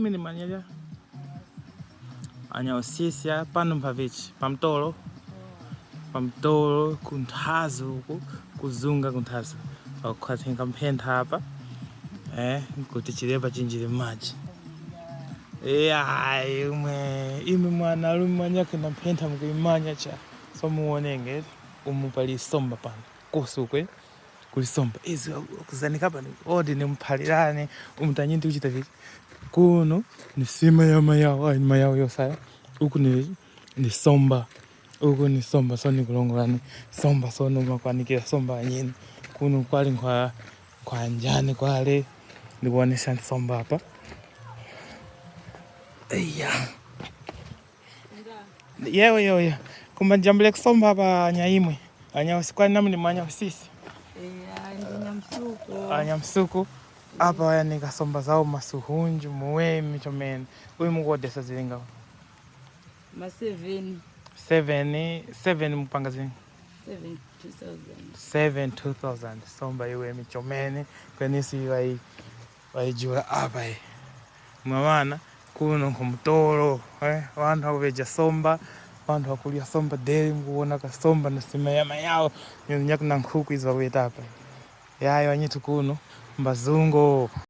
imi ni manyaja anya osisia pano mpavichi pamtolo kunthazo huku kuzunga kunthazo okhatenga mphentha hapa kuti chilepa chinjire maji imi mwana alume mwanyake na mphentha mkuimanya cha so muonenge umupali somba pano kusukwe kulisomba izi kuzanika hapa odi ni mpalirane umtanyinti uchita viki kuno ni sima ya mayao yosaya huku ni somba huku ni somba so ni kulongolani somba so no makwanikira somba nyini kuno kwali kwa njani kwale ndikuonesha somba hapa yewe kumba njambule kusomba hapa nyaimwe anyawasikwani namu ni mwanya usisi anyamsuku hapa yani kasomba zao masuhunju muwemi chomene uyu mukodesa zilinga ma 7 mpanga zini 2000 somba iwemi chomene kwenisi waijula hapa mwamana kuno kumutolo wantu wakuveja somba wantu wakulia somba deli mkuona kasomba na sima ya mayao nyaku na nkuku izo wakueta hapa yayo wanyitu kuno mbazungo